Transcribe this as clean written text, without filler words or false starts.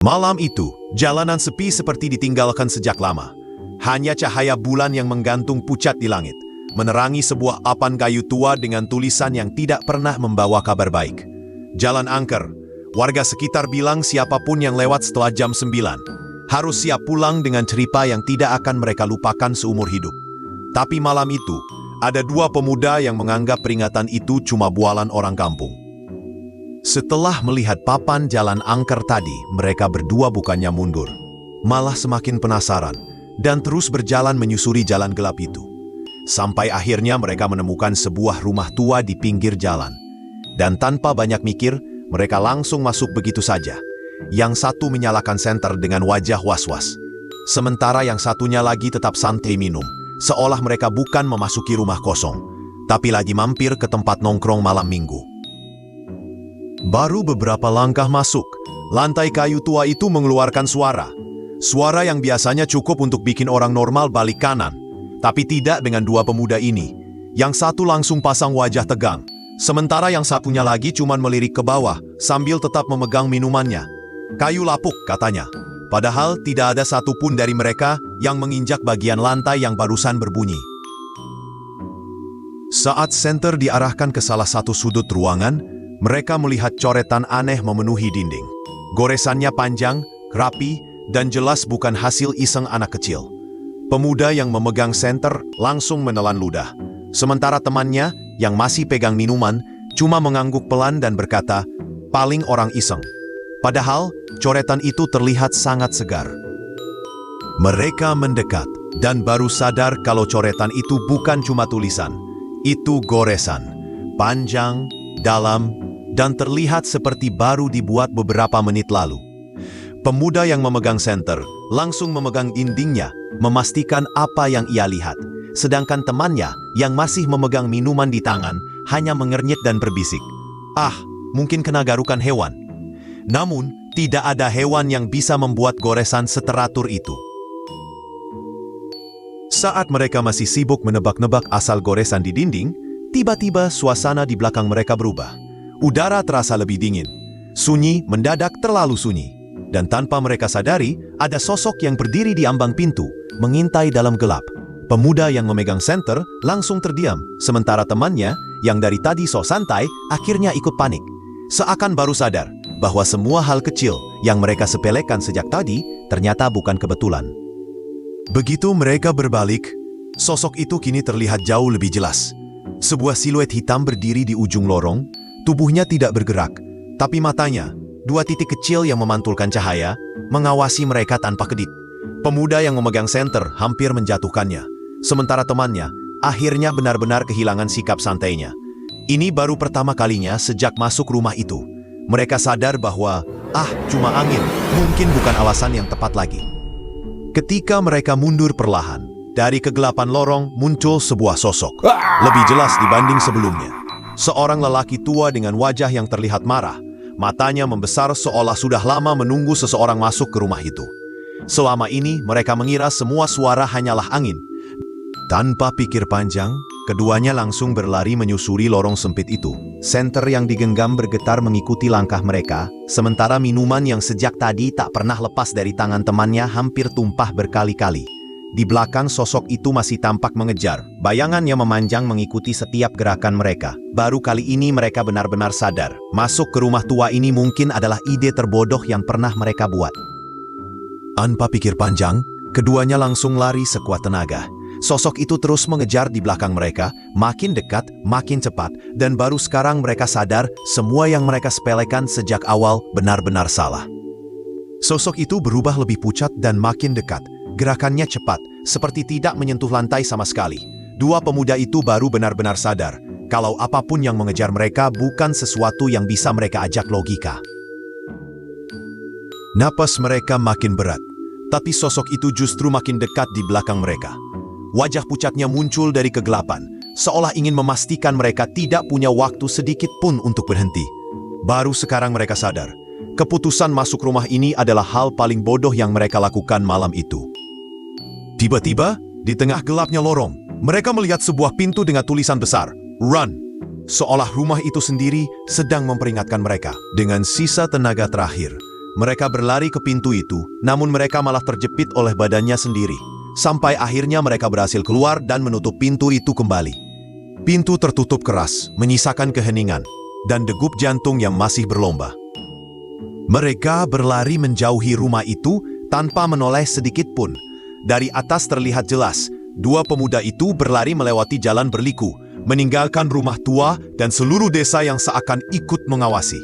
Malam itu, jalanan sepi seperti ditinggalkan sejak lama. Hanya cahaya bulan yang menggantung pucat di langit, menerangi sebuah papan kayu tua dengan tulisan yang tidak pernah membawa kabar baik. Jalan angker. Warga sekitar bilang siapapun yang lewat setelah jam 9 harus siap pulang dengan cerita yang tidak akan mereka lupakan seumur hidup. Tapi malam itu, ada dua pemuda yang menganggap peringatan itu cuma bualan orang kampung. Setelah melihat papan jalan angker tadi, mereka berdua bukannya mundur, malah semakin penasaran dan terus berjalan menyusuri jalan gelap itu. Sampai akhirnya mereka menemukan sebuah rumah tua di pinggir jalan. Dan tanpa banyak mikir, mereka langsung masuk begitu saja. Yang satu menyalakan senter dengan wajah was-was, sementara yang satunya lagi tetap santai minum, seolah mereka bukan memasuki rumah kosong, tapi lagi mampir ke tempat nongkrong malam minggu. Baru beberapa langkah masuk, lantai kayu tua itu mengeluarkan suara. Suara yang biasanya cukup untuk bikin orang normal balik kanan. Tapi tidak dengan dua pemuda ini. Yang satu langsung pasang wajah tegang, sementara yang satunya lagi cuman melirik ke bawah sambil tetap memegang minumannya. Kayu lapuk, katanya. Padahal tidak ada satupun dari mereka yang menginjak bagian lantai yang barusan berbunyi. Saat senter diarahkan ke salah satu sudut ruangan, mereka melihat coretan aneh memenuhi dinding. Goresannya panjang, rapi, dan jelas bukan hasil iseng anak kecil. Pemuda yang memegang senter langsung menelan ludah. Sementara temannya yang masih pegang minuman cuma mengangguk pelan dan berkata, paling orang iseng. Padahal coretan itu terlihat sangat segar. Mereka mendekat dan baru sadar kalau coretan itu bukan cuma tulisan. Itu goresan. Panjang, dalam, dan terlihat seperti baru dibuat beberapa menit lalu. Pemuda yang memegang senter langsung memegang dindingnya, memastikan apa yang ia lihat. Sedangkan temannya yang masih memegang minuman di tangan hanya mengernyit dan berbisik, "Ah, mungkin kena garukan hewan." Namun, tidak ada hewan yang bisa membuat goresan seteratur itu. Saat mereka masih sibuk menebak-nebak asal goresan di dinding, tiba-tiba suasana di belakang mereka berubah. Udara terasa lebih dingin. Sunyi mendadak terlalu sunyi. Dan tanpa mereka sadari, ada sosok yang berdiri di ambang pintu, mengintai dalam gelap. Pemuda yang memegang senter langsung terdiam, sementara temannya yang dari tadi sok santai akhirnya ikut panik. Seakan baru sadar bahwa semua hal kecil yang mereka sepelekan sejak tadi ternyata bukan kebetulan. Begitu mereka berbalik, sosok itu kini terlihat jauh lebih jelas. Sebuah siluet hitam berdiri di ujung lorong. Tubuhnya tidak bergerak, tapi matanya, dua titik kecil yang memantulkan cahaya, mengawasi mereka tanpa kedip. Pemuda yang memegang senter hampir menjatuhkannya, sementara temannya akhirnya benar-benar kehilangan sikap santainya. Ini baru pertama kalinya sejak masuk rumah itu. Mereka sadar bahwa, cuma angin, mungkin bukan alasan yang tepat lagi. Ketika mereka mundur perlahan, dari kegelapan lorong muncul sebuah sosok, lebih jelas dibanding sebelumnya. Seorang lelaki tua dengan wajah yang terlihat marah, matanya membesar seolah sudah lama menunggu seseorang masuk ke rumah itu. Selama ini mereka mengira semua suara hanyalah angin. Tanpa pikir panjang, keduanya langsung berlari menyusuri lorong sempit itu. Senter yang digenggam bergetar mengikuti langkah mereka, sementara minuman yang sejak tadi tak pernah lepas dari tangan temannya hampir tumpah berkali-kali. Di belakang sosok itu masih tampak mengejar, bayangannya memanjang mengikuti setiap gerakan mereka. Baru kali ini mereka benar-benar sadar, masuk ke rumah tua ini mungkin adalah ide terbodoh yang pernah mereka buat. Tanpa pikir panjang, keduanya langsung lari sekuat tenaga. Sosok itu terus mengejar di belakang mereka, makin dekat, makin cepat, dan baru sekarang mereka sadar semua yang mereka sepelekan sejak awal benar-benar salah. Sosok itu berubah lebih pucat dan makin dekat. Gerakannya cepat, seperti tidak menyentuh lantai sama sekali. Dua pemuda itu baru benar-benar sadar kalau apapun yang mengejar mereka bukan sesuatu yang bisa mereka ajak logika. Napas mereka makin berat, tapi sosok itu justru makin dekat di belakang mereka. Wajah pucatnya muncul dari kegelapan, seolah ingin memastikan mereka tidak punya waktu sedikit pun untuk berhenti. Baru sekarang mereka sadar, keputusan masuk rumah ini adalah hal paling bodoh yang mereka lakukan malam itu. Tiba-tiba, di tengah gelapnya lorong, mereka melihat sebuah pintu dengan tulisan besar, "Run." Seolah rumah itu sendiri sedang memperingatkan mereka. Dengan sisa tenaga terakhir, Mereka berlari ke pintu itu, namun mereka malah terjepit oleh badannya sendiri. Sampai akhirnya mereka berhasil keluar dan menutup pintu itu kembali. Pintu tertutup keras, menyisakan keheningan, dan degup jantung yang masih berlomba. Mereka berlari menjauhi rumah itu tanpa menoleh sedikit pun. Dari atas terlihat jelas, dua pemuda itu berlari melewati jalan berliku, meninggalkan rumah tua dan seluruh desa yang seakan ikut mengawasi.